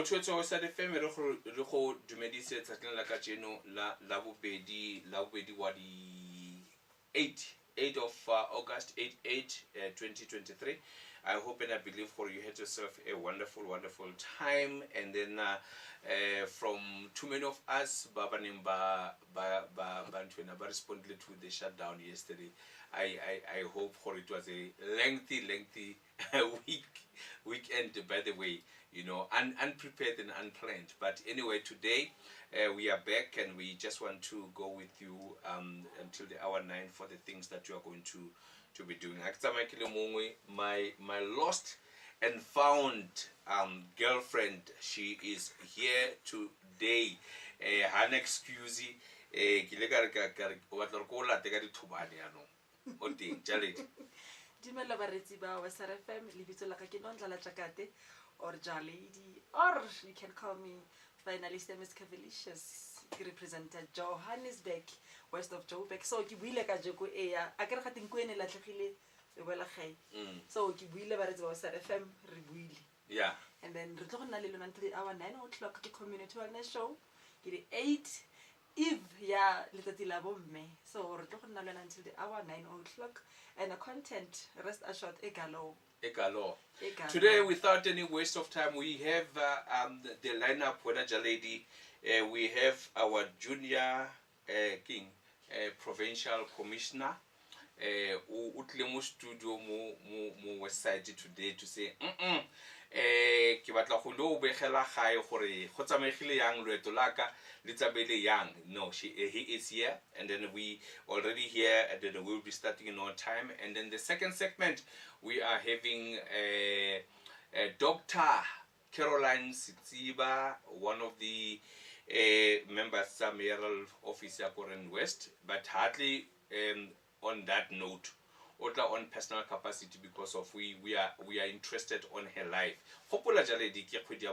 WSFM re go dumedise tsatleng la ka tseno la bobedi wa di 8 of August 8 2023. I hope and I believe for you had yourself a wonderful time, and then from too many of us ba responded to the shutdown yesterday. I hope for it was a lengthy weekend, by the way, you know, unprepared and unplanned. But anyway, today we are back, and we just want to go with you until the hour 9 for the things that you are going to be doing. My lost and found girlfriend, she is here today. An excuse. Dumela baretsi ba WSFM, lebitso la ka ke Nondlala Jakate or Jalady, or you can call me finalist Ms. Cavalicious. Ke representa Johannesburg, west of Joburg. So ke buile ka jeko ea a ke re gating ko ene latlhegile e boela gae. So ke buile baretsi ba WSFM re buile. Yeah. And then re tlo go nna le lona until the hour 9 o'clock ke community wellness show. Ke di 8 Eve ya letsatsi la bomme. So re tlo go nna lona until the hour 9 o'clock. And the content, rest assured, egalo. Today, without any waste of time, we have the lineup with Jalady. We have our junior king, provincial commissioner, utlemo studio mo west side today to say, ke batla go lo begela gae gore go tsamaegile yang loeto laka le tsabele yang. No, he is here, and then we already here, and then we'll be starting in on time. And then the second segment, we are having Dr. Caroline Sitsiba, one of the members of mayoral office at Koren West, but hardly on that note, or on personal capacity, because of we are interested on her life. Hopefully, Jaledi ke khwedi ya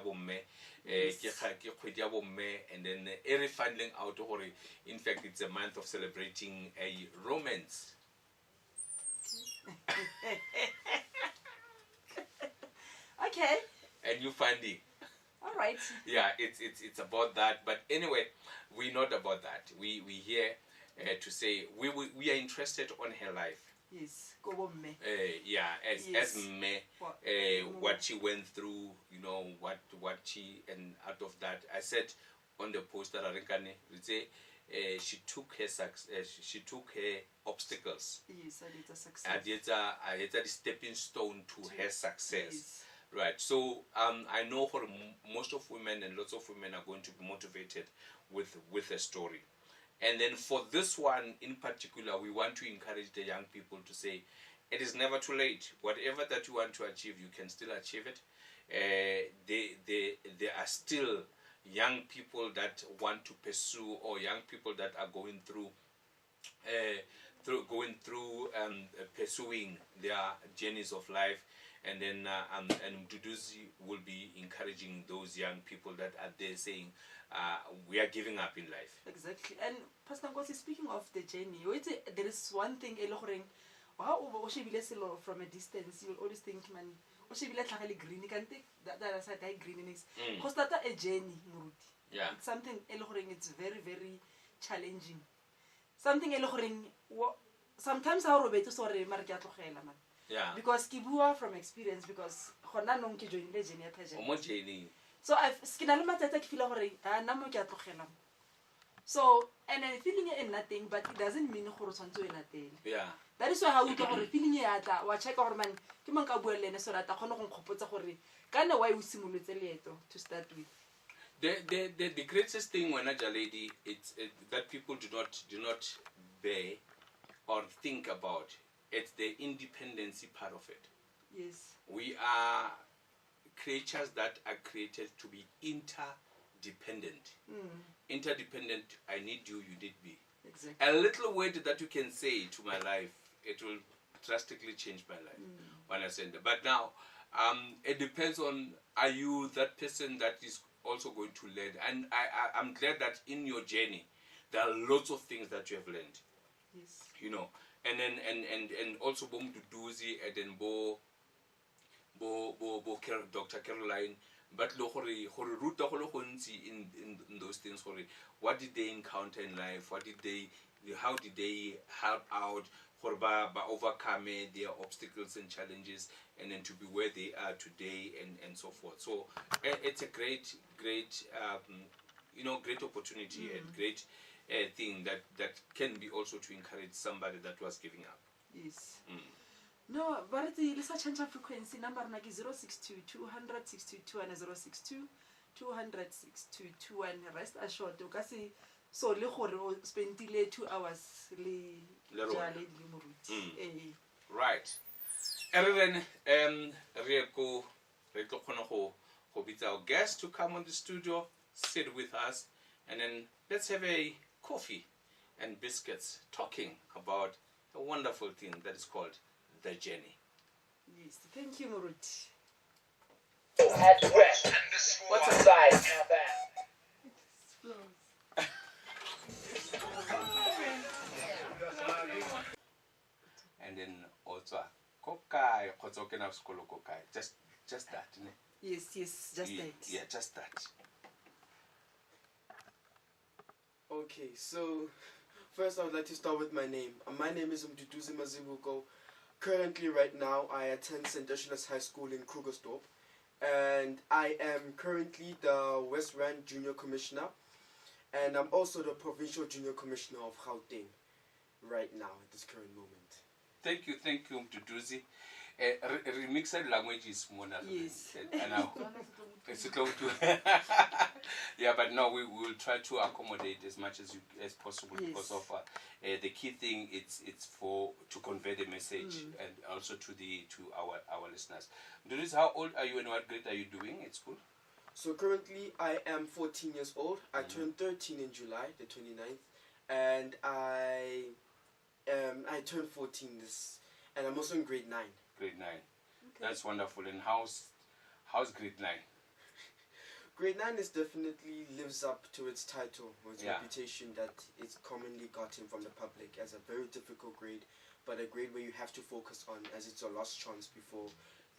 bomme, and then every finding out or in fact it's a month of celebrating a romance. Okay. And you finding. All right. Yeah, it's about that. But anyway, we're not about that. We here to say we are interested on her life. Yes, go on me. Yeah, as me, what she went through, you know, what she, and out of that, I said on the post that she took her obstacles. Yes, I did a success. I did a stepping stone to her success. Yes. Right. So I know for most of women, and lots of women are going to be motivated with a story. And then for this one in particular, we want to encourage the young people to say, it is never too late. Whatever that you want to achieve, you can still achieve it. There are still young people that want to pursue, or young people that are going through pursuing their journeys of life. And then and Mduduzi will be encouraging those young people that are there saying, we are giving up in life. Exactly. And Pastor Ngosi, speaking of the journey, there is one thing from a distance, you will always think, man, green, you can take that aside green is because that's a journey. Yeah. It's something it's very challenging. Something sometimes how Roberto sorry man. Yeah. Because kibua from experience, because hona nong ke join le journey ya journey. So I've skinale matata ke feel gore na mo ke a tlogela. So and then feeling it nothing, but it doesn't mean gore tshwantse o latele. Yeah. That is why how you gore feeling ya tla wa check gore man ke mang ka bua le ene so rata gone go nkgopotsa gore kana why o simolotse leeto to start with. The greatest thing when a lady it's that people do not bear or think about. It's the independency part of it. Yes. We are creatures that are created to be interdependent. Interdependent, I need you, you need me. Exactly. A little word that you can say to my life, it will drastically change my life. When I say that. But now, it depends on, are you that person that is also going to learn? And I'm glad that in your journey, there are lots of things that you have learned. Yes. You know. And then and also Mduduzi, and then Dr. Caroline, but gore ruta go le gontsi in those things, gore what did they encounter in life, how did they help out, gore ba overcome their obstacles and challenges, and then to be where they are today, and so forth. So it's a great great opportunity and great thing that can be also to encourage somebody that was giving up. Yes. No, but the change of frequency number like 062 200 622 and 062 200 622, and rest assured you can see so le gore spend 2 hours le jale le moruti. Right. And then re tlo khona go bitsa our guest to come on the studio, sit with us, and then let's have a coffee and biscuits talking about a wonderful thing that is called the journey. Yes, thank you, Moruti. At west, what's inside? And then also kokai, just that. Yes, just that. Yeah, just that. Okay, so first I would like to start with my name. My name is Mduduzi Mazibuko. Currently, right now, I attend St. Ursula's High School in Krugersdorp, and I am currently the West Rand Junior Commissioner, and I'm also the Provincial Junior Commissioner of Gauteng right now at this current moment. Thank you, Mduduzi. Remixed language is more than yes. Yeah, but no, we will try to accommodate as much as possible, yes. Because of the key thing it's for to convey the message and also to our listeners. Mduduzi, how old are you and what grade are you doing at school? So currently I am 14 years old. I turned 13 in July the 29th, and I turned 14 and I'm also in grade 9. Grade 9. Okay. That's wonderful. And how's grade 9? Grade 9 is definitely lives up to its title, or its reputation that it's commonly gotten from the public as a very difficult grade, but a grade where you have to focus on, as it's a lost chance before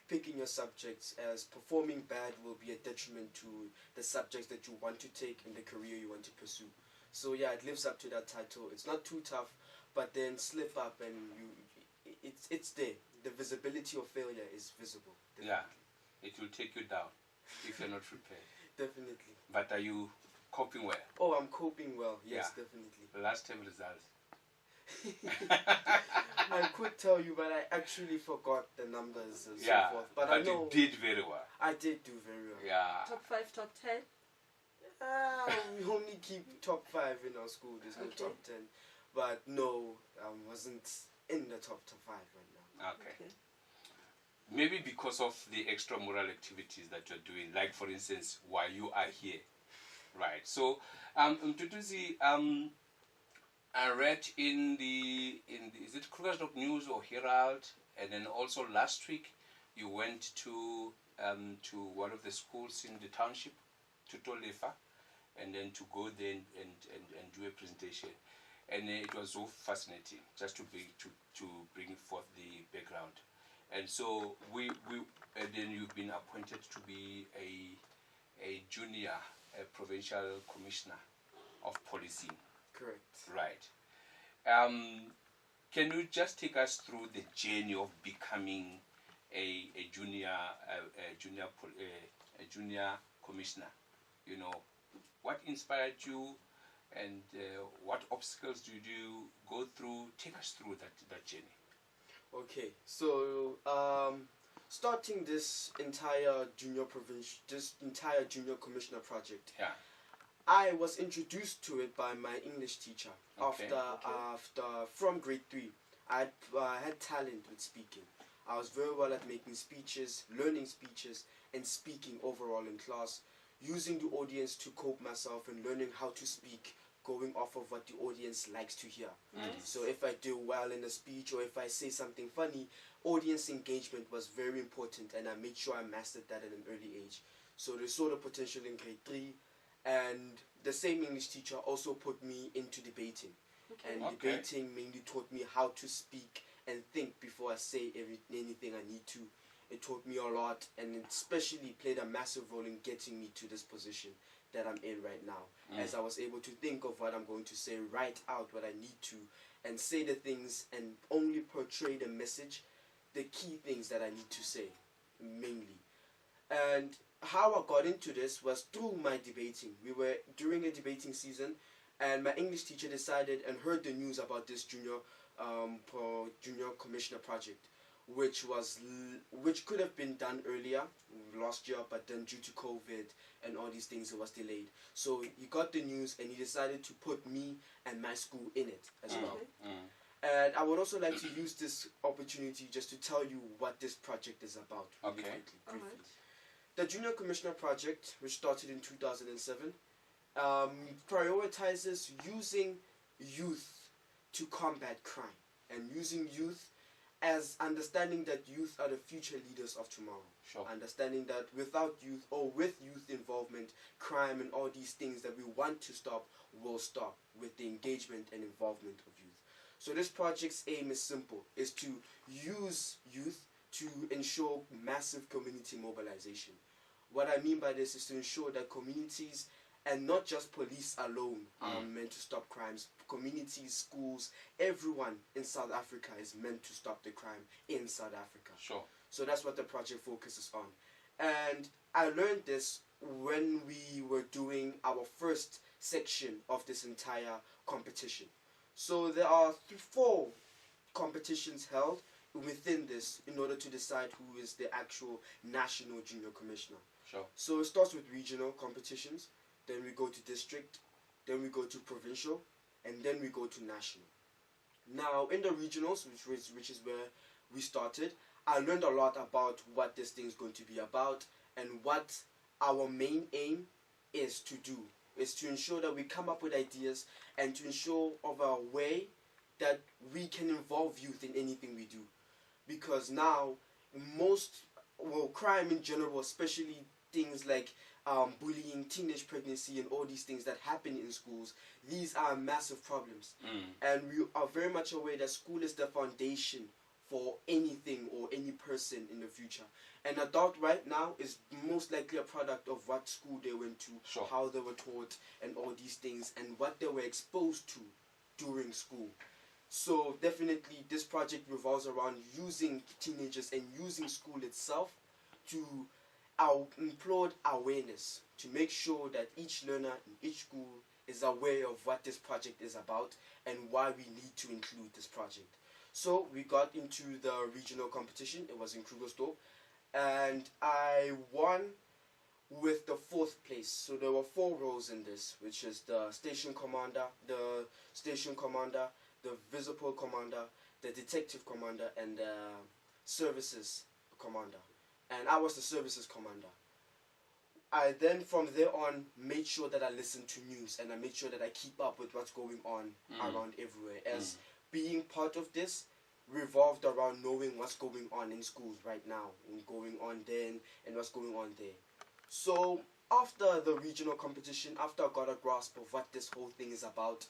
picking your subjects, as performing bad will be a detriment to the subjects that you want to take and the career you want to pursue. So yeah, it lives up to that title. It's not too tough, but then slip up and it's there. The visibility of failure is visible. Definitely. Yeah, it will take you down if you're not prepared. Definitely. But are you coping well? Oh, I'm coping well. Yes, definitely. Last time results. I could tell you, but I actually forgot the numbers and so forth. But I know you did very well. I did do very well. Yeah. Top 5, top 10? We only keep top 5 in our school. There's no top 10. But no, I wasn't in the top 5 right now. Okay. Maybe because of the extramural activities that you're doing, like for instance, while you are here, right? So, Mduduzi, I read in the is it Krugersdorp News or Herald, and then also last week you went to one of the schools in the township, to Tolefa, and then to go there and do a presentation, and it was so fascinating just to bring forth the background. And so and then you've been appointed to be a junior provincial commissioner of policing. Correct. Right. Can you just take us through the journey of becoming a junior commissioner? You know, what inspired you, and what obstacles did you go through? Take us through that journey. Okay, so starting this entire junior commissioner project, I was introduced to it by my English teacher. After from grade 3, I had talent with speaking. I was very well at making speeches, learning speeches, and speaking overall in class, using the audience to cope myself and learning how to speak, going off of what the audience likes to hear. So if I do well in a speech or if I say something funny, audience engagement was very important, and I made sure I mastered that at an early age. So they saw the potential in grade 3, and the same English teacher also put me into debating. Debating mainly taught me how to speak and think before I say anything I need to. It taught me a lot, and it especially played a massive role in getting me to this position that I'm in right now. As I was able to think of what I'm going to say, write out what I need to, and say the things and only portray the message, the key things that I need to say, mainly. And how I got into this was through my debating. We were during a debating season, and my English teacher decided and heard the news about this junior commissioner project, which could have been done earlier last year, but then due to COVID and all these things, it was delayed. So he got the news and he decided to put me and my school in it as well. And I would also like to use this opportunity just to tell you what this project is about. Really briefly. The Junior Commissioner Project, which started in 2007, prioritizes using youth to combat crime, and using youth as understanding that youth are the future leaders of tomorrow. Sure. Understanding that without youth, or with youth involvement, crime and all these things that we want to stop will stop with the engagement and involvement of youth. So this project's aim is simple, is to use youth to ensure massive community mobilization. What I mean by this is to ensure that communities, and not just police alone, are meant to stop crimes. Communities, schools, everyone in South Africa is meant to stop the crime in South Africa. Sure. So that's what the project focuses on. And I learned this when we were doing our first section of this entire competition. So there are 4 competitions held within this in order to decide who is the actual national junior commissioner. Sure. So it starts with regional competitions, then we go to district, then we go to provincial, and then we go to national. Now in the regionals, which is where we started, I learned a lot about what this thing is going to be about and what our main aim is to do. Is to ensure that we come up with ideas and to ensure of a way that we can involve youth in anything we do. Because now, crime in general, especially things like bullying, teenage pregnancy, and all these things that happen in schools, these are massive problems. And we are very much aware that school is the foundation for anything or any person in the future. An adult right now is most likely a product of what school they went to, Sure. how they were taught, and all these things, and what they were exposed to during school. So definitely this project revolves around using teenagers and using school itself to implode awareness, to make sure that each learner in each school is aware of what this project is about and why we need to include this project. So we got into the regional competition. It was in Krugersdorp, and I won with the 4th place. So there were 4 roles in this, which is the station commander, the visible commander, the detective commander, and the services commander. And I was the services commander. I then, from there on, made sure that I listened to news, and I made sure that I keep up with what's going on around everywhere. As being part of this revolved around knowing what's going on in schools right now, and going on then, and what's going on there. So after the regional competition, after I got a grasp of what this whole thing is about,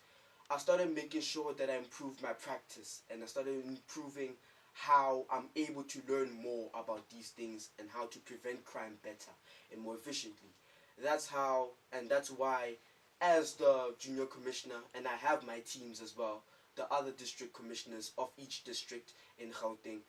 I started making sure that I improved my practice, and I started improving how I'm able to learn more about these things and how to prevent crime better and more efficiently. That's how, and that's why, as the junior commissioner, and I have my teams as well, the other district commissioners of each district in Gauteng,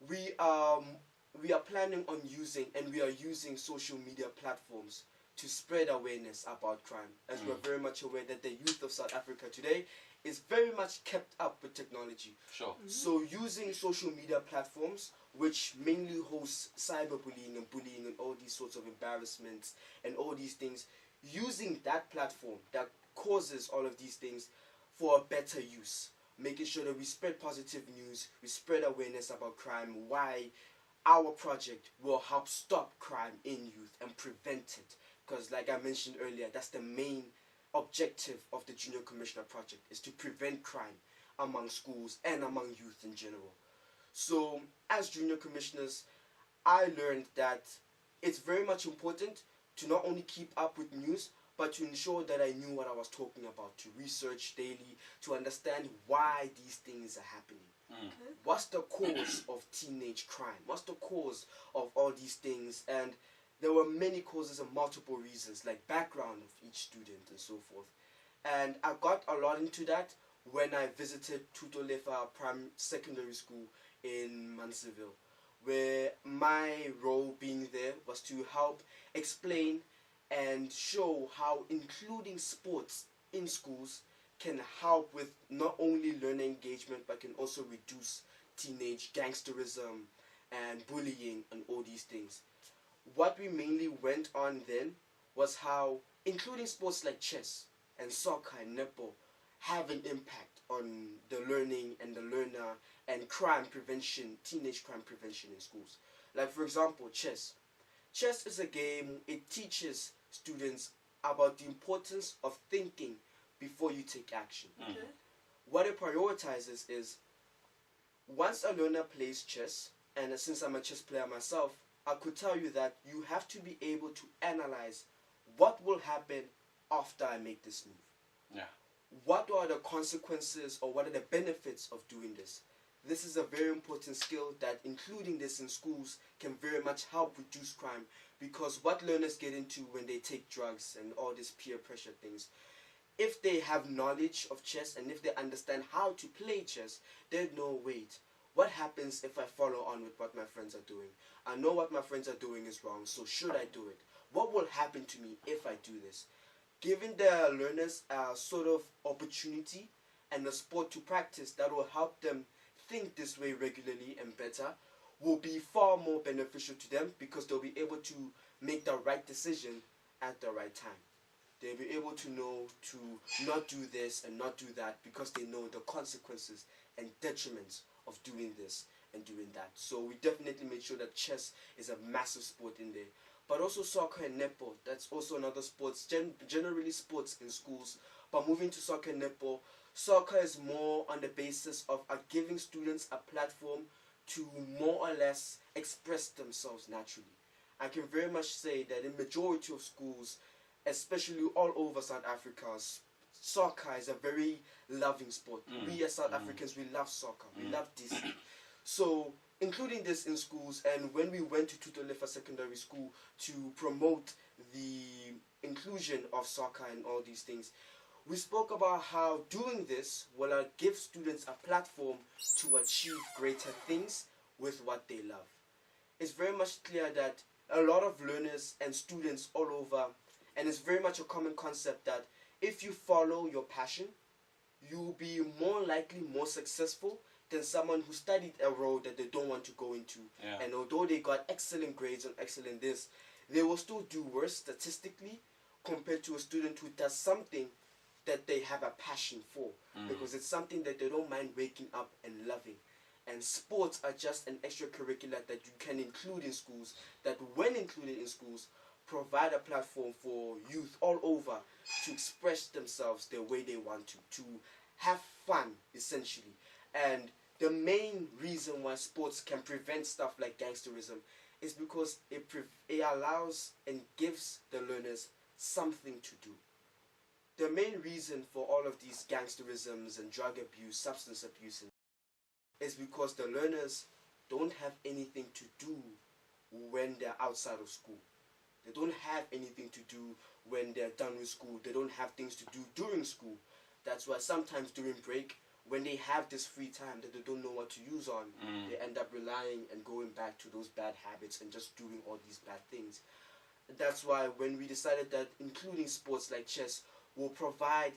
we are planning on using, and we are using social media platforms to spread awareness about crime, as we're very much aware that the youth of South Africa today is very much kept up with technology. Sure. So using social media platforms, which mainly host cyberbullying and bullying and all these sorts of embarrassments and all these things, using that platform that causes all of these things for a better use, making sure that we spread positive news, we spread awareness about crime, why our project will help stop crime in youth and prevent it. Because like I mentioned earlier, that's the main objective of the Junior Commissioner Project, is to prevent crime among schools and among youth in general. So as junior commissioners, I learned that it's very much important to not only keep up with news, but to ensure that I knew what I was talking about, to research daily, to understand why these things are happening. What's the cause of teenage crime? What's the cause of all these things? And there were many causes and multiple reasons, like background of each student and so forth. And I got a lot into that when I visited Tutolefa Secondary School in Manseville, where my role being there was to help explain and show how including sports in schools can help with not only learner engagement but can also reduce teenage gangsterism and bullying and all these things. What we mainly went on then was how including sports like chess and soccer and netball have an impact on the learning and the learner and crime prevention, teenage crime prevention in schools. Like for example, chess. Chess is a game, it teaches students about the importance of thinking before you take action. What it prioritizes is, once a learner plays chess, and since I'm a chess player myself, I could tell you that you have to be able to analyze what will happen after I make this move. What are the consequences or what are the benefits of doing this? This is a very important skill that including this in schools can very much help reduce crime, because what learners get into when they take drugs and all these peer pressure things, if they have knowledge of chess and if they understand how to play chess, they know, wait, what happens if I follow on with what my friends are doing? I know what my friends are doing is wrong, so should I do it? What will happen to me if I do this? Giving the learners a sort of opportunity and a sport to practice that will help them think this way regularly and better will be far more beneficial to them, because they'll be able to make the right decision at the right time. They'll be able to know to not do this and not do that, because they know the consequences and detriments of doing this and doing that. So we definitely made sure that chess is a massive sport in there. But also soccer and netball, that's also another sports, generally sports in schools. But moving to soccer and netball, soccer is more on the basis of giving students a platform to more or less express themselves naturally. I can very much say that in majority of schools, especially all over South Africa, soccer is a very loving sport. We as South Africans, we love soccer. We love this. So including this in schools, and when we went to Tutolefa Secondary School to promote the inclusion of soccer and all these things, we spoke about how doing this will give students a platform to achieve greater things with what they love. It's very much clear that a lot of learners and students all over, and it's very much a common concept that if you follow your passion, you'll be more likely more successful than someone who studied a road that they don't want to go into. And although they got excellent grades and excellent this, they will still do worse statistically compared to a student who does something that they have a passion for, because it's something that they don't mind waking up and loving. And sports are just an extracurricular that you can include in schools, that when included in schools, provide a platform for youth all over to express themselves the way they want to have fun, essentially. And the main reason why sports can prevent stuff like gangsterism is because it allows and gives the learners something to do. The main reason for all of these gangsterisms and drug abuse, substance abuse, is because the learners don't have anything to do when they're outside of school. They don't have anything to do when they're done with school. They don't have things to do during school. That's why sometimes during break, when they have this free time that they don't know what to use on, they end up relying and going back to those bad habits and just doing all these bad things. That's why when we decided that including sports like chess will provide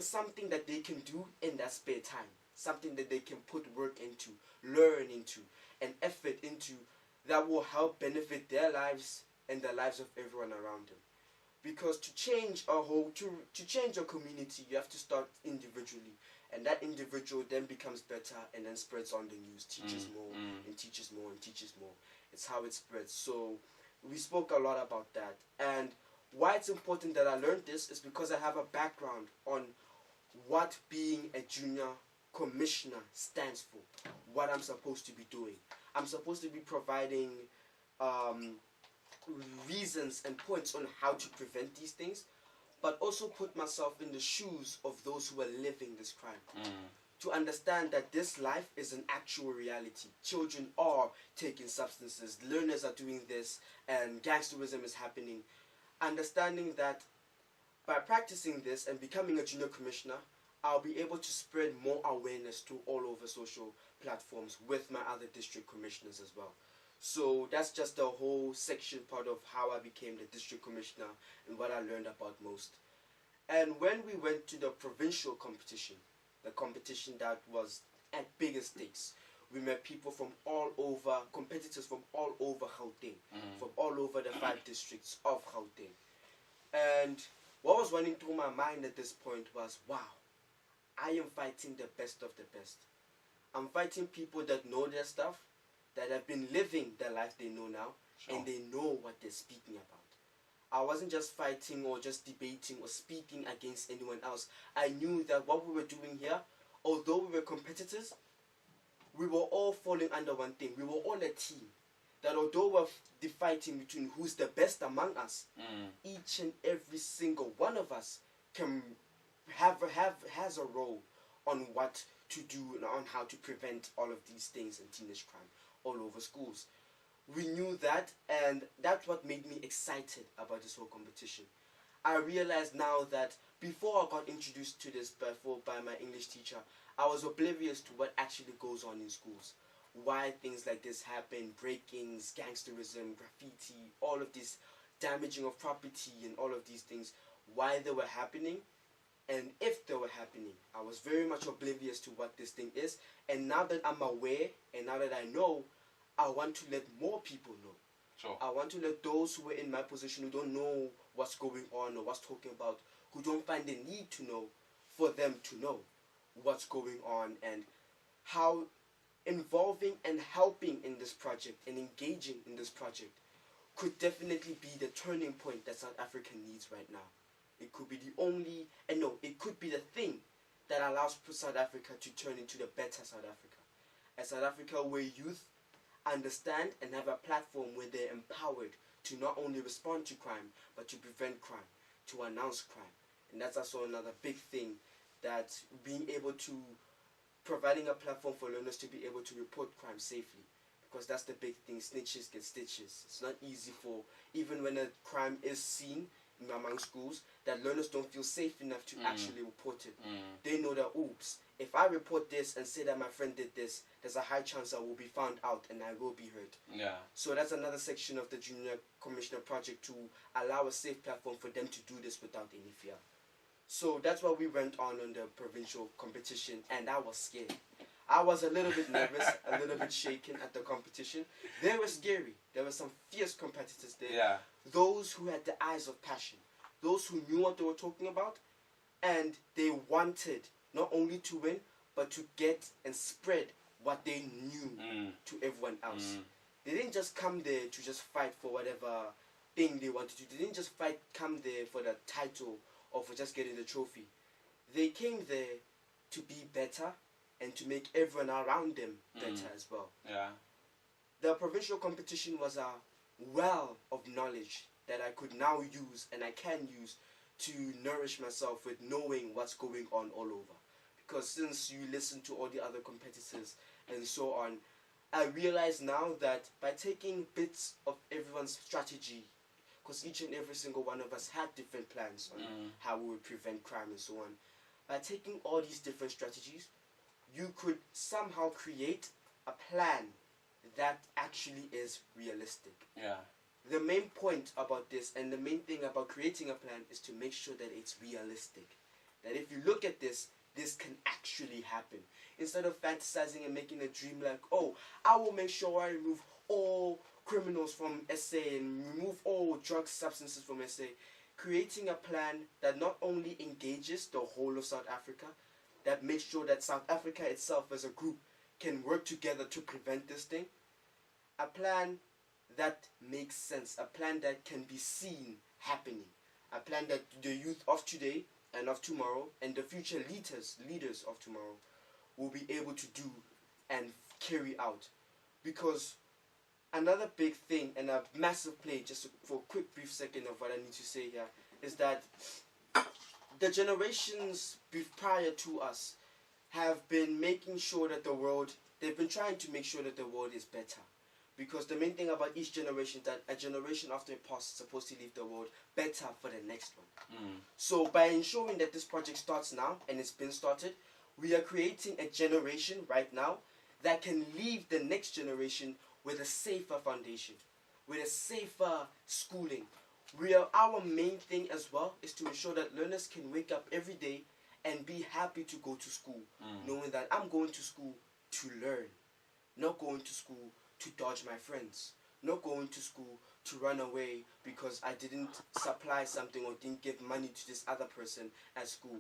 something that they can do in their spare time, something that they can put work into, learn into, and effort into, that will help benefit their lives and the lives of everyone around them. Because to change to change a community, you have to start individually, and that individual then becomes better and then spreads on the news, teaches more and teaches more and teaches more. It's how it spreads. So we spoke a lot about that, and why it's important that I learned this is because I have a background on what being a junior commissioner stands for, what I'm supposed to be doing. I'm supposed to be providing reasons and points on how to prevent these things, but also put myself in the shoes of those who are living this crime. to understand that this life is an actual reality. Children are taking substances, learners are doing this, and gangsterism is happening. Understanding that by practicing this and becoming a junior commissioner, I'll be able to spread more awareness to all over social platforms with my other district commissioners as well. So that's just the whole section part of how I became the district commissioner and what I learned about most. And when we went to the provincial competition, the competition that was at bigger stakes, we met people from all over, competitors from all over Gauteng, from all over the 5 districts of Gauteng. And what was running through my mind at this point was, wow, I am fighting the best of the best. I'm fighting people that know their stuff, that have been living the life they know now, and they know what they're speaking about. I wasn't just fighting or just debating or speaking against anyone else. I knew that what we were doing here, although we were competitors, we were all falling under one thing. We were all a team. That although we're fighting between who's the best among us, each and every single one of us can has a role on what to do and on how to prevent all of these things and teenage crime all over schools. We knew that, and that's what made me excited about this whole competition. I realized now that before I got introduced to this by my English teacher, I was oblivious to what actually goes on in schools. Why things like this happen, break-ins, gangsterism, graffiti, all of this damaging of property and all of these things, why they were happening, and if they were happening. I was very much oblivious to what this thing is, and now that I'm aware, and now that I know, I want to let more people know. Sure. I want to let those who are in my position, who don't know what's going on or what's talking about, who don't find the need to know, for them to know what's going on and how involving and helping in this project and engaging in this project could definitely be the turning point that South Africa needs right now. It could be the only, and no, it could be the thing that allows South Africa to turn into the better South Africa. A South Africa where youth understand and have a platform where they're empowered to not only respond to crime, but to prevent crime, to announce crime. And that's also another big thing, that being able to, providing a platform for learners to be able to report crime safely. Because that's the big thing, snitches get stitches. It's not easy for, even when a crime is seen among schools, that learners don't feel safe enough to actually report it. They know that, oops, if I report this and say that my friend did this, there's a high chance I will be found out and I will be hurt. Yeah. So that's another section of the Junior Commissioner project, to allow a safe platform for them to do this without any fear. So that's why we went on the provincial competition, and I was scared. I was a little bit nervous, a little bit shaken at the competition. They were scary. There were some fierce competitors there. Yeah. Those who had the eyes of passion. Those who knew what they were talking about. And they wanted not only to win, but to get and spread what they knew to everyone else. They didn't just come there to just fight for whatever thing they wanted to. They didn't just come there for the title or for just getting the trophy. They came there to be better and to make everyone around them better as well. Yeah. The provincial competition was a well of knowledge that I could now use and I can use to nourish myself with knowing what's going on all over. Because since you listen to all the other competitors and so on, I realize now that by taking bits of everyone's strategy, because each and every single one of us had different plans on how we would prevent crime and so on, by taking all these different strategies, you could somehow create a plan that actually is realistic. Yeah. The main point about this, and the main thing about creating a plan, is to make sure that it's realistic. That if you look at this, this can actually happen. Instead of fantasizing and making a dream like, oh, I will make sure I remove all criminals from SA and remove all drug substances from SA. Creating a plan that not only engages the whole of South Africa, that makes sure that South Africa itself as a group can work together to prevent this thing. A plan that makes sense. A plan that can be seen happening. A plan that the youth of today and of tomorrow and the future leaders of tomorrow will be able to do and carry out. Because another big thing, and a massive play, just for a quick brief second of what I need to say here, is that the generations prior to us have been making sure that they've been trying to make sure that the world is better. Because the main thing about each generation is that a generation after it passes is supposed to leave the world better for the next one. So by ensuring that this project starts now, and it's been started, we are creating a generation right now that can leave the next generation with a safer foundation, with a safer schooling. Our main thing as well is to ensure that learners can wake up every day and be happy to go to school, knowing that I'm going to school to learn, not going to school to dodge my friends, not going to school to run away because I didn't supply something or didn't give money to this other person at school.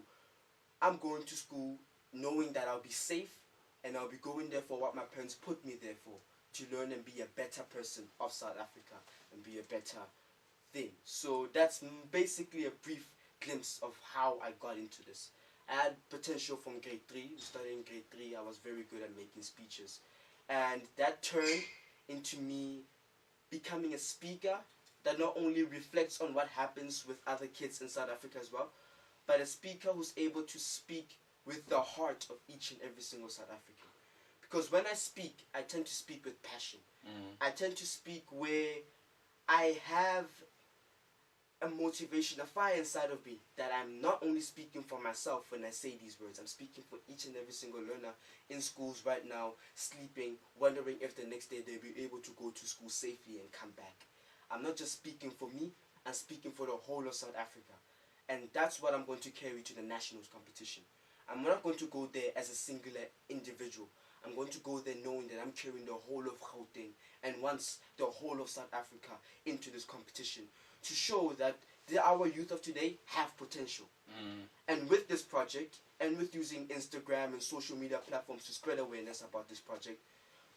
I'm going to school knowing that I'll be safe, and I'll be going there for what my parents put me there for, to learn and be a better person of South Africa and be a better thing. So that's basically a brief glimpse of how I got into this. I had potential from grade 3, studying grade 3. I was very good at making speeches, and that turned into me becoming a speaker that not only reflects on what happens with other kids in South Africa as well, but a speaker who's able to speak with the heart of each and every single South African. Because when I speak, I tend to speak with passion. I tend to speak where I have a motivation, a fire inside of me, that I'm not only speaking for myself when I say these words, I'm speaking for each and every single learner in schools right now, sleeping, wondering if the next day they'll be able to go to school safely and come back. I'm not just speaking for me, I'm speaking for the whole of South Africa. And that's what I'm going to carry to the nationals competition. I'm not going to go there as a singular individual. I'm going to go there knowing that I'm carrying the whole of Gauteng and once the whole of South Africa into this competition, to show that our youth of today have potential. And with this project, and with using Instagram and social media platforms to spread awareness about this project,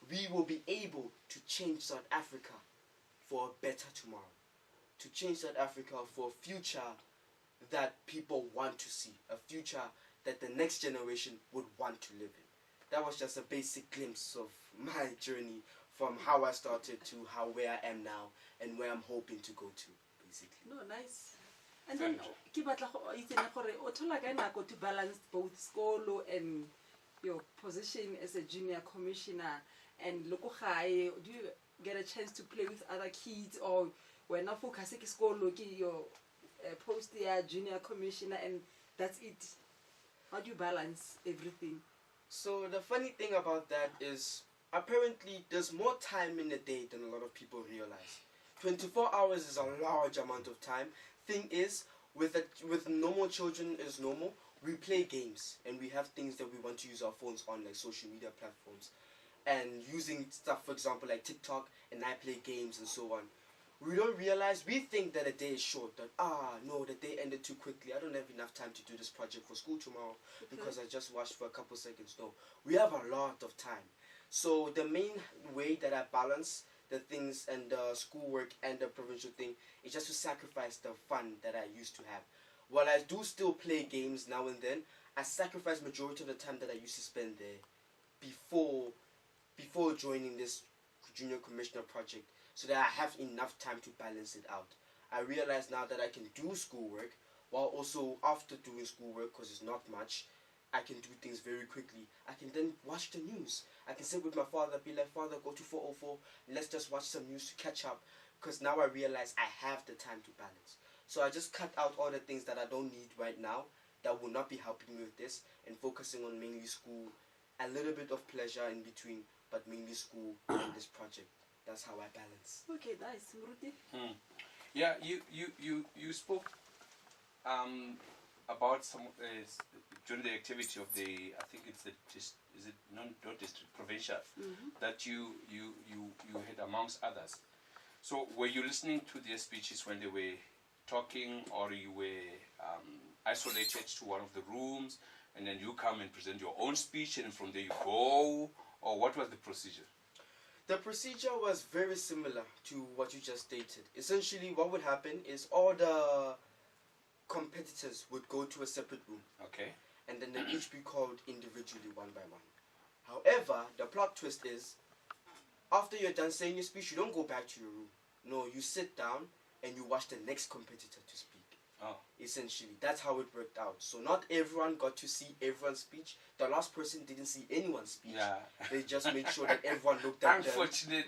we will be able to change South Africa for a better tomorrow. To change South Africa for a future that people want to see. A future that the next generation would want to live in. That was just a basic glimpse of my journey from how I started to where I am now and where I'm hoping to go to. No, nice. And then, ke batla go itse na gore o thola ka nako to balance both school and your position as a junior commissioner, and loko gae, do you get a chance to play with other kids, or when I focus ke school ke your post there junior commissioner and that's it? How do you balance everything? So the funny thing about that is apparently there's more time in a day than a lot of people realize. 24 hours is a large amount of time. Thing is, with normal children is normal, we play games and we have things that we want to use our phones on, like social media platforms, and using stuff, for example, like TikTok, and I play games and so on. We don't realize, we think that a day is short, that no, the day ended too quickly, I don't have enough time to do this project for school tomorrow because I just watched for a couple seconds. No, we have a lot of time. So the main way that I balance the things and the schoolwork and the provincial thing is just to sacrifice the fun that I used to have. While I do still play games now and then, I sacrifice majority of the time that I used to spend there before joining this junior commissioner project, so that I have enough time to balance it out. I realize now that I can do schoolwork while also after doing schoolwork, because it's not much, I can do things very quickly. I can then watch the news. I can sit with my father, be like, Father, go to 404, let's just watch some news to catch up, because now I realize I have the time to balance. So I just cut out all the things that I don't need right now that will not be helping me with this, and focusing on mainly school, a little bit of pleasure in between, but mainly school and this project. That's how I balance. Okay, nice. Mruti? Yeah, you spoke about some during the activity of the, I think it's the is it not district, provincial, that you had amongst others. So were you listening to their speeches when they were talking, or you were isolated to one of the rooms and then you come and present your own speech and from there you go, or what was the procedure? The procedure was very similar to what you just stated. Essentially, what would happen is all the competitors would go to a separate room. Okay. And then they'd each be called individually, one by one. However, the plot twist is, after you're done saying your speech, you don't go back to your room. No, you sit down and you watch the next competitor to speak. Oh. Essentially, that's how it worked out. So not everyone got to see everyone's speech. The last person didn't see anyone's speech. Yeah. They just made sure that everyone looked at them. Unfortunate.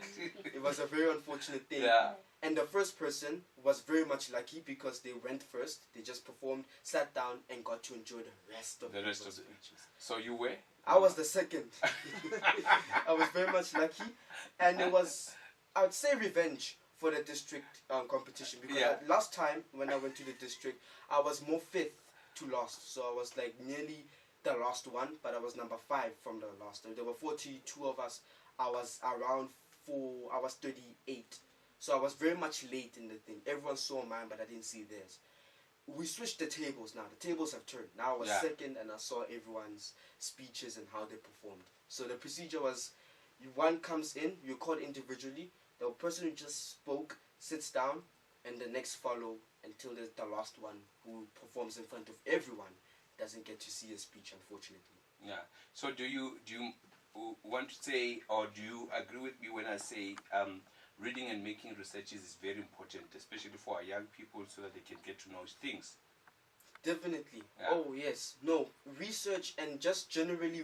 It was a very unfortunate thing. Yeah. And the first person was very much lucky because they went first. They just performed, sat down, and got to enjoy the rest of the speeches. So you were? I was the second. I was very much lucky, and it was, I would say, revenge for the district competition, because last time when I went to the district, I was more fifth to last, so I was like nearly the last one, but I was number 5 from the last. There were 42 of us. I was around 4. I was 38, so I was very much late in the thing. Everyone saw mine, but I didn't see theirs. We switched the tables now. The tables have turned. Now I was second, and I saw everyone's speeches and how they performed. So the procedure was, one comes in, you're called individually. The person who just spoke sits down, and the next follow until there's the last one who performs in front of everyone doesn't get to see a speech, unfortunately. Yeah. So do you want to say, or do you agree with me when I say reading and making researches is very important, especially for our young people, so that they can get to know things? Definitely. Yeah. Oh yes. No, research and just generally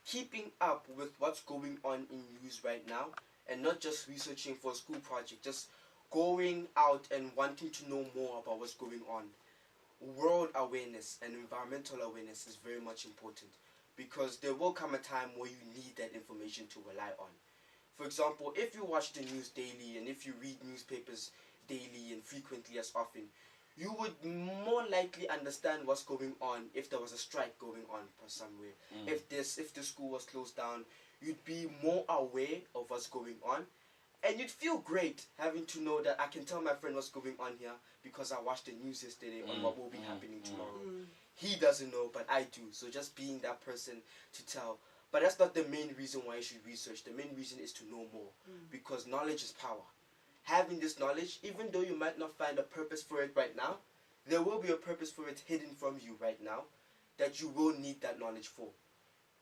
keeping up with what's going on in news right now, and not just researching for a school project, just going out and wanting to know more about what's going on. World awareness and environmental awareness is very much important, because there will come a time where you need that information to rely on. For example, if you watch the news daily and if you read newspapers daily and frequently as often, you would more likely understand what's going on if there was a strike going on somewhere. If the school was closed down, you'd be more aware of what's going on, and you'd feel great having to know that I can tell my friend what's going on here because I watched the news yesterday on what will be happening tomorrow. He doesn't know, but I do. So just being that person to tell. But that's not the main reason why you should research. The main reason is to know more, because knowledge is power. Having this knowledge, even though you might not find a purpose for it right now, there will be a purpose for it hidden from you right now that you will need that knowledge for.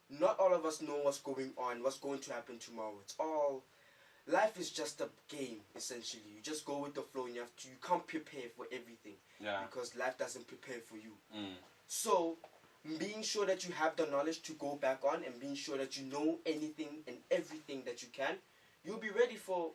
Not all of us know what's going on, what's going to happen tomorrow. It's all, life is just a game, essentially. You just go with the flow, and you can't prepare for everything, because life doesn't prepare for you. So being sure that you have the knowledge to go back on, and being sure that you know anything and everything that you can, you'll be ready for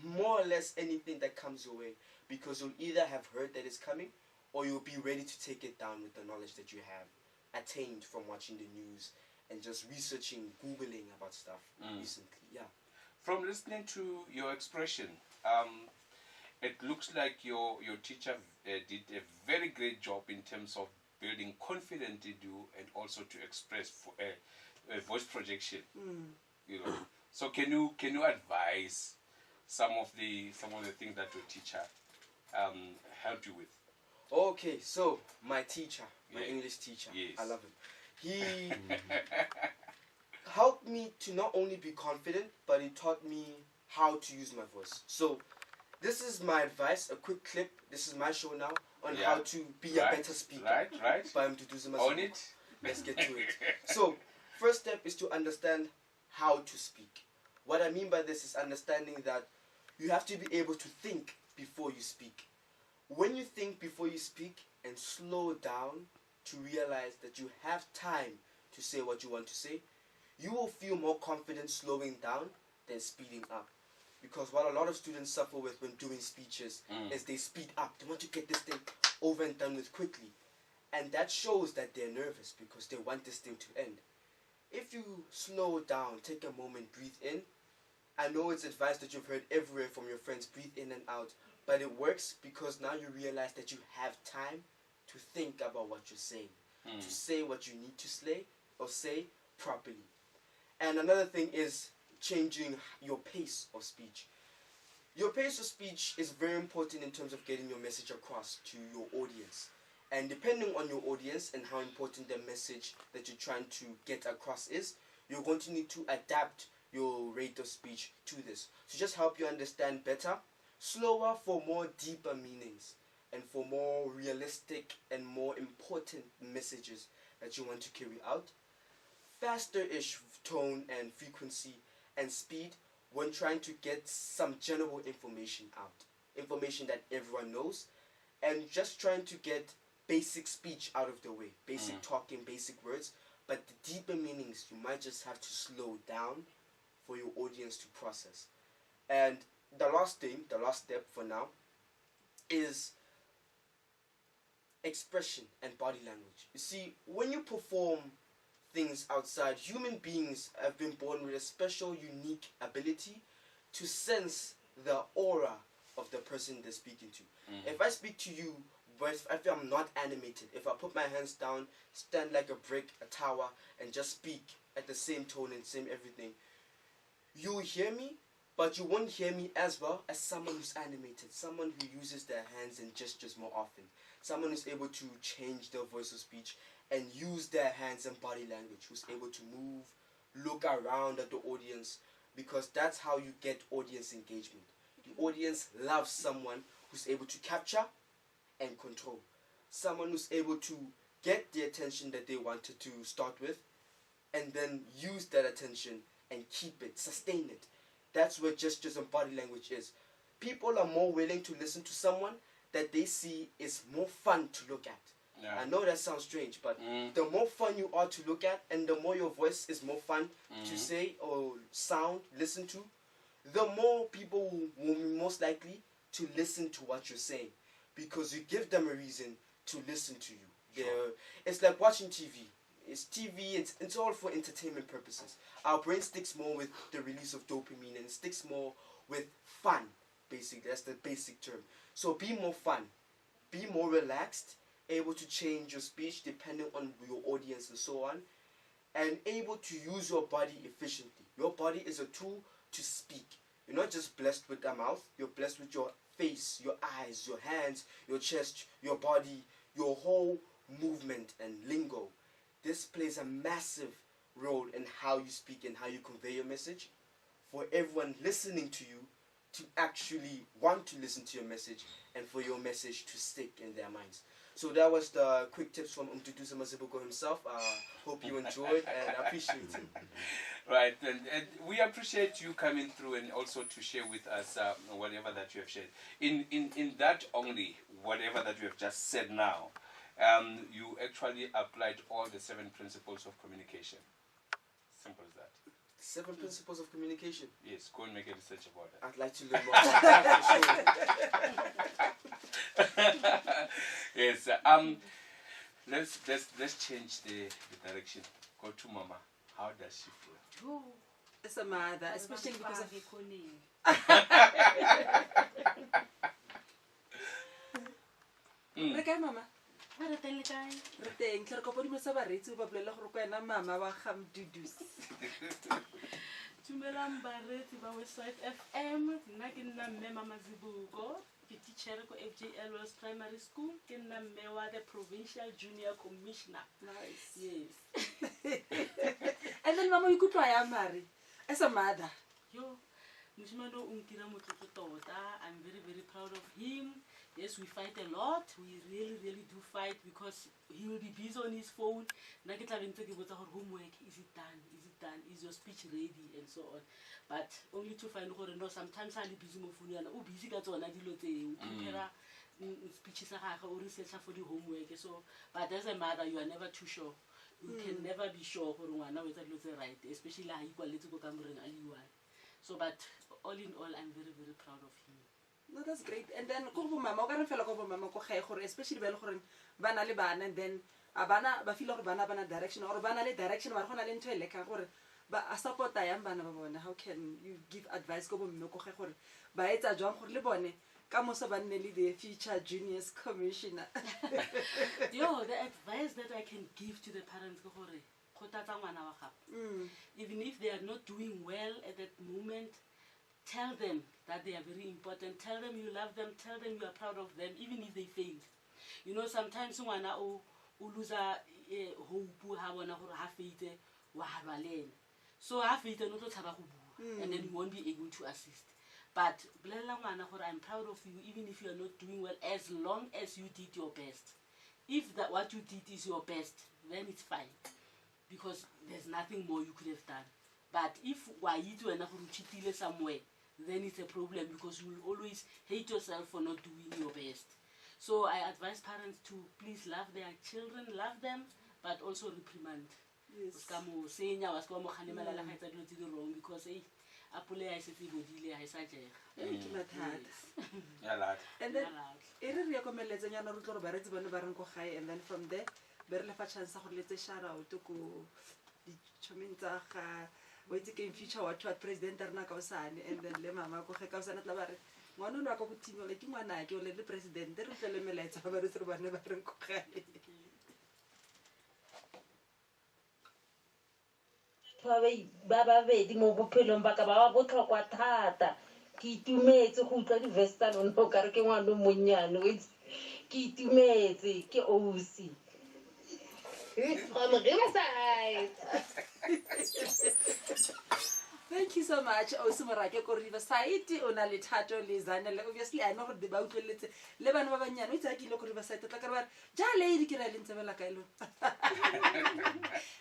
more or less anything that comes your way, because you'll either have heard that it's coming, or you'll be ready to take it down with the knowledge that you have attained from watching the news and just researching, Googling about stuff recently. From listening to your expression, it looks like your teacher did a very great job in terms of building confidence in you, and also to express voice projection. You know. So can you advise some of the things that your teacher helped you with? Okay, so my teacher, my English teacher, I love him. He helped me to not only be confident, but he taught me how to use my voice. So this is my advice, a quick clip. This is my show now on how to be a better speaker. Right. By Mduduzi. Own it. Let's get to it. So first step is to understand how to speak. What I mean by this is understanding that you have to be able to think before you speak. When you think before you speak and slow down to realize that you have time to say what you want to say, you will feel more confident slowing down than speeding up. Because what a lot of students suffer with when doing speeches is they speed up. They want to get this thing over and done with quickly. And that shows that they're nervous because they want this thing to end. If you slow down, take a moment, breathe in. I know it's advice that you've heard everywhere from your friends, breathe in and out. But it works because now you realize that you have time to think about what you're saying. To say what you need to say properly. And another thing is changing your pace of speech. Your pace of speech is very important in terms of getting your message across to your audience. And depending on your audience and how important the message that you're trying to get across is, you're going to need to adapt your rate of speech to this. To just help you understand better, slower for more deeper meanings and for more realistic and more important messages that you want to carry out. Faster-ish tone and frequency and speed when trying to get some general information out. Information that everyone knows, and just trying to get basic speech out of the way, basic talking, basic words, but the deeper meanings you might just have to slow down for your audience to process. And the last step for now, is expression and body language. You see, when you perform things outside, human beings have been born with a special, unique ability to sense the aura of the person they're speaking to. If I speak to you, but if I'm not animated, if I put my hands down, stand like a brick, a tower, and just speak at the same tone and same everything, you'll hear me, but you won't hear me as well as someone who's animated, someone who uses their hands and gestures more often, someone who's able to change their voice of speech and use their hands and body language, who's able to move, look around at the audience, because that's how you get audience engagement. The audience loves someone who's able to capture and control, someone who's able to get the attention that they wanted to start with and then use that attention and keep it, sustain it. That's where gestures and body language is. People are more willing to listen to someone that they see is more fun to look at. Yeah. I know that sounds strange, but the more fun you are to look at and the more your voice is more fun to say or sound, listen to, the more people will be most likely to listen to what you're saying, because you give them a reason to listen to you. Sure. It's like watching TV. It's TV, it's all for entertainment purposes. Our brain sticks more with the release of dopamine, and it sticks more with fun, basically. That's the basic term. So be more fun, be more relaxed, able to change your speech depending on your audience and so on, and able to use your body efficiently. Your body is a tool to speak. You're not just blessed with a mouth, you're blessed with your face, your eyes, your hands, your chest, your body, your whole movement and lingo. This plays a massive role in how you speak and how you convey your message, for everyone listening to you to actually want to listen to your message and for your message to stick in their minds. So that was the quick tips from Mduduzi Mazibuko himself. Hope you enjoyed and appreciate it. Right, and we appreciate you coming through and also to share with us whatever that you have shared. In that only, whatever that you have just said now, you actually applied all the 7 principles of communication. Simple as that. 7 principles of communication? Yes, go and make a research about it. I'd like to learn more about that. Yes, let's change the direction. Go to Mama. How does she feel? Oh, as a mother, especially because of okay, Mama. Reteng, ke re kopodi mo sa baretsi ba bolela gore ko ena mama wa ga Mduduzi. Dumelang baretsi ba WSFM, nna ke nna mme Mazibuko, ke teacher ko FJLS Primary School, ke nna mme wa the Provincial Junior Commissioner. Nice. Yes. And then Mama, you could try Mari as a mother. Yo, Mushimano unkira motlotlo tota. I'm very, very proud of him. Yes, we fight a lot. We really, really do fight because he will be busy on his phone. Homework, is it done? Is it done? Is your speech ready? And so on. But only to find out, no, sometimes I'm busy on phone. I'm busy at all. I prepare speeches or research for the homework. So, but as a mother, you are never too sure. You can never be sure for one whether it's right, especially like so, but all in all, I'm very, very proud of him. No, that's great. And then ko bo mama o ka re fela ko bo mama ko gae gore especially ba le gore bana le bana, and then abana ba feel gore bana direction or bana le direction ba re gona le ntho e leka gore ba a supporta yang bana ba bona. How can you give advice ko bo mme ko gae gore ba etsa jwang gore le bone ka moso ba nne le the future juniors commissioner? Yo, the advice that I can give to the parents ko gore go tatsa ngwana wa gago, even if they are not doing well at that moment, tell them that they are very important. Tell them you love them. Tell them you are proud of them, even if they failed. You know, sometimes when you lose hope, so and then you won't be able to assist. But I'm proud of you, even if you are not doing well, as long as you did your best. If that what you did is your best, then it's fine, because there's nothing more you could have done. But if you somewhere, then it's a problem, because you will always hate yourself for not doing your best. So I advise parents to please love their children, love them, but also reprimand. Yes. Wrong because apole I said bodile I sajega. Thank you, Mathata. Yeah, lad. And then e re re komeletse nyana re tlo re ba re tsebane ba reng go gae, and then from there be re le fa chance go letse shout out ko di chomeng tsa ga wa itse ke in future what president rena ka osane, and then le mama go ge ka osane tla ba re ngwana lo ka go timela ke ngwana ke o le president re tle le melaetsa ba re tsere bana ba reng go gae. ba babedi mo bophelong ba ka ba botlhokwa thata. Ke itumetse go utlwa di-verse tsa lona o kare ke ngwana o monnyane o itse ke itumetse ke ausi. From Riverside. Thank you so much. Ausi Morake ko Riverside o na le thato le Zanele. Obviously I know gore ba utlweletse le bana ba banyane o itse ke ile ko Riverside tla ka ba ja lady ke ra le ntsebela ka ilo.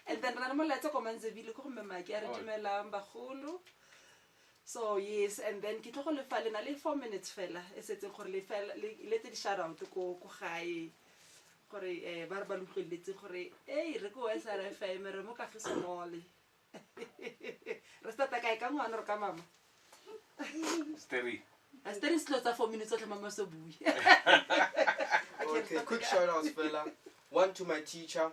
And then rana molatsa ko Mazibuko ko mmema ke a re tumelang bagolo. So yes, and then ke tlo go le fa le na le 4 minutes fela e setse gore le fela le te di shout out ko gae gore ba re ba lutlweletse gore re ko WSFM re mo ka Gismole. Re stata kae ka ngwana re ka mama? Steri. Steri slota 4 minutes o tla mama so bui. Okay, quick shout outs, fella. One to my teacher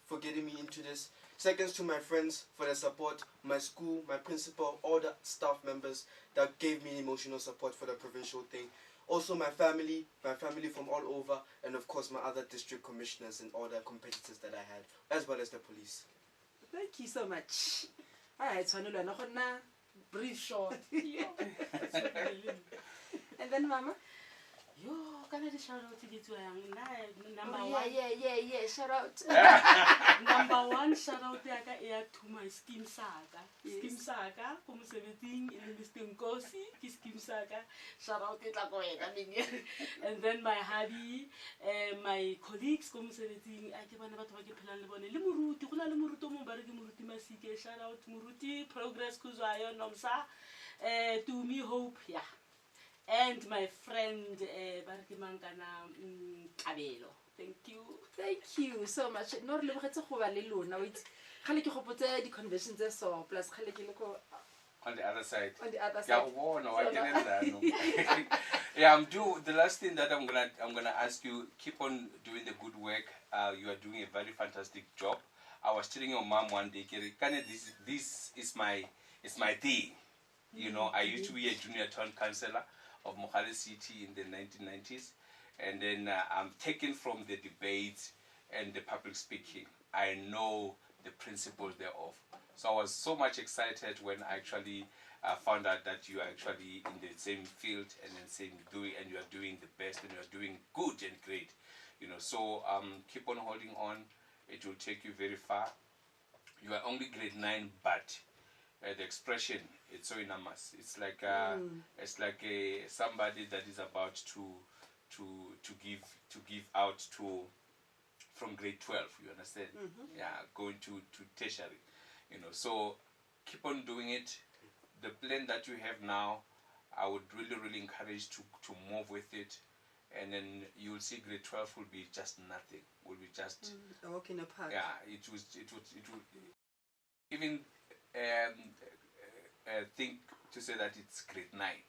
for getting me into this. Seconds to my friends for their support, my school, my principal, all the staff members that gave me emotional support for the provincial thing. Also my family from all over, and of course my other district commissioners and all the competitors that I had, as well as the police. Thank you so much. Alright, tshwanelo na gonna brief short. And then mama? Yo, can I shout out to you to number Oh, one? yeah, shout out. Number one, shout out to my Skim Saga. Yes. Skim Saga, come 17, in Mr. Nkosi, Skim Saga. Shout out to and then my hubby, my colleagues, come 17, I keep on about to plan Limuruti, Limuruto Mubaraki Muruti Masike, shout out Muruti, Progress Kuzayo Nomsa, to me hope, yeah. And my friend Barkimangana Cabello. Thank you So much. No re lebogetse go ba le lona o itse gale ke gopotse di conventions tse so plus gale ke le ko On the other side. on the other Yeah, side. yeah, the last thing that I'm gonna ask you, keep on doing the good work. You are doing a very fantastic job. I was telling your mom one day, Kane, this is my thing. You know, I used to be a junior town councillor of Mohale City in the 1990s, and then I'm taken from the debates and the public speaking. I know the principles thereof. So I was so much excited when I actually found out that you are actually in the same field and then and you are doing the best and you are doing good and great. You know, so keep on holding on. It will take you very far. You are only grade 9, but the expression, it's so enormous. It's like somebody that is about to give out to from grade 12. You understand? Yeah, going to tertiary. You know, so keep on doing it. The plan that you have now, I would really encourage to move with it, and then you will see grade 12 will be just nothing. Will be just A walk in the park. yeah. It would even think to say that it's grade 9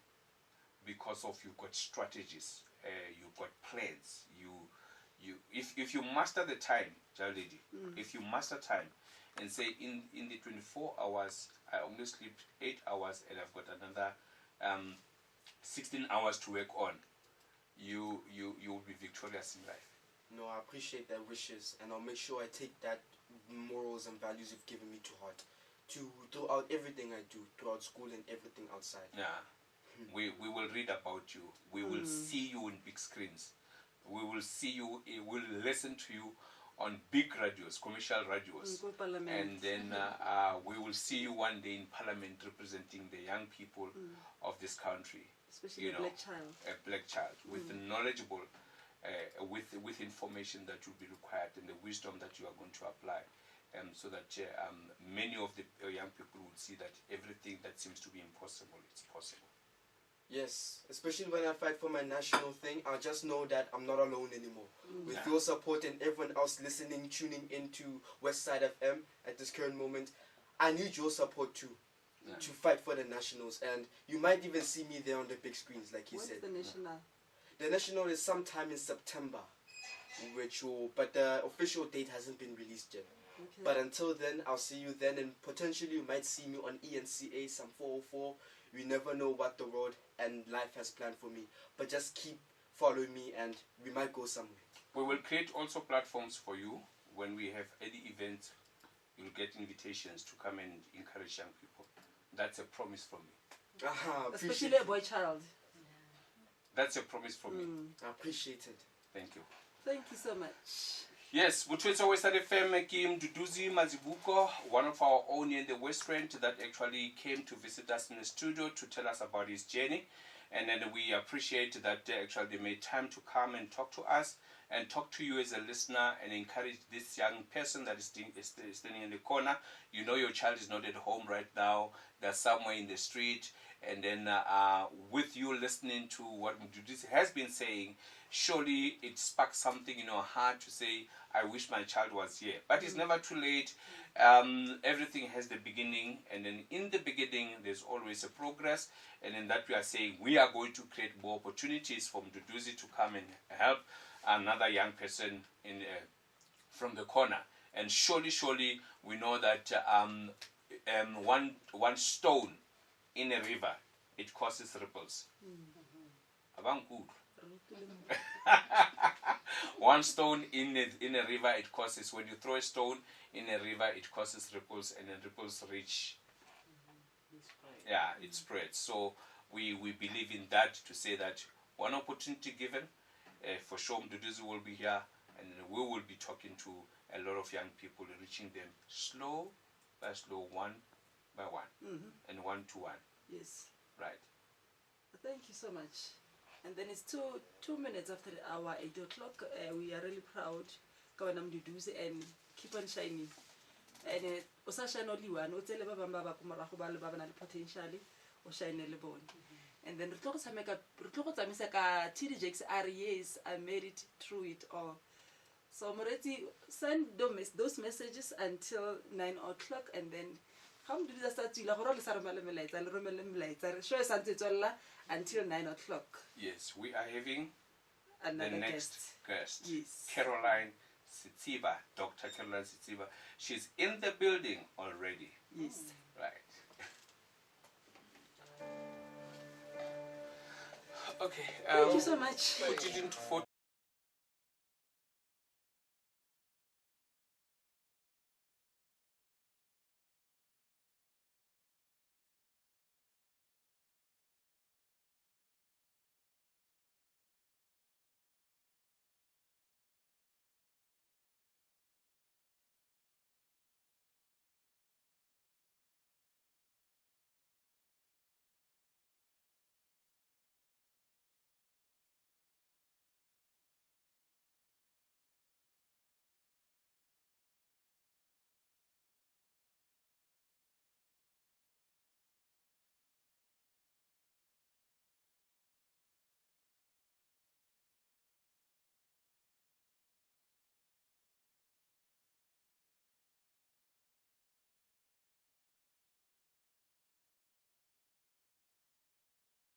because of you've got strategies, you've got plans. If you master the time, child lady, if you master time, and say in the 24 hours I only sleep 8 hours and I've got another 16 hours to work on, you will be victorious in life. No, I appreciate their wishes, and I'll make sure I take that morals and values you've given me to heart throughout everything I do, throughout school and everything outside. Yeah. We will read about you. We will see you in big screens. We will see you, we'll listen to you on big radios, commercial radios. And then we will see you one day in Parliament representing the young people of this country. Especially a black child. A black child with knowledgeable, with information that will be required and the wisdom that you are going to apply. So that many of the young people will see that everything that seems to be impossible, it's possible. Yes, especially when I fight for my national thing, I just know that I'm not alone anymore. With your support and everyone else listening, tuning into Westside FM at this current moment, I need your support too, to fight for the nationals. And you might even see me there on the big screens, like he said. What's the national? The national is sometime in September, but the official date hasn't been released yet. Okay. But until then, I'll see you then, and potentially you might see me on ENCA, some 404. We never know what the road and life has planned for me. But just keep following me, and we might go somewhere. We will create also platforms for you. When we have any event, you'll get invitations to come and encourage young people. That's a promise from me. Especially a boy child. That's a promise from me. I appreciate it. Thank you. Thank you so much. Yes, Butwetsa WSFM FM, Mduduzi, Mazibuko, one of our own in the West End that actually came to visit us in the studio to tell us about his journey. And then we appreciate that actually they made time to come and talk to us and talk to you as a listener and encourage this young person that is standing in the corner. You know your child is not at home right now. They're somewhere in the street. And then with you listening to what Mduduzi has been saying, surely it sparks something in your heart to say, I wish my child was here. But it's never too late. Everything has the beginning, and then in the beginning there's always a progress, and in that we are saying we are going to create more opportunities for Mduduzi to come and help another young person from the corner. And surely we know that one stone in a river, it causes ripples. Abankud. One stone in a river, it causes, when you throw a stone in a river, it causes ripples, and then ripples reach, it spreads. So we believe in that, to say that one opportunity given, for sure Mduduzi will be here, and we will be talking to a lot of young people, reaching them slow by slow, one by one, and one to one. Yes. Right. Thank you so much. And then it's 2 minutes after the hour, 8 o'clock. We are really proud. Kawana Mduduzi and keep on shining. And osa shine only one. Otele baba mbaba kumaraho ba le baba na le potential o shine le bone. And then re tlo go tsamisa ka TDJX yes, I made it through it all. So Moretti, send those messages until 9 o'clock, and then come to the start until 9 o'clock. Yes, we are having another the next guest. Yes. Caroline Sitsiba, Dr. Caroline Sitsiba. She's in the building already. Yes. Right. Okay. Thank you so much. Put it into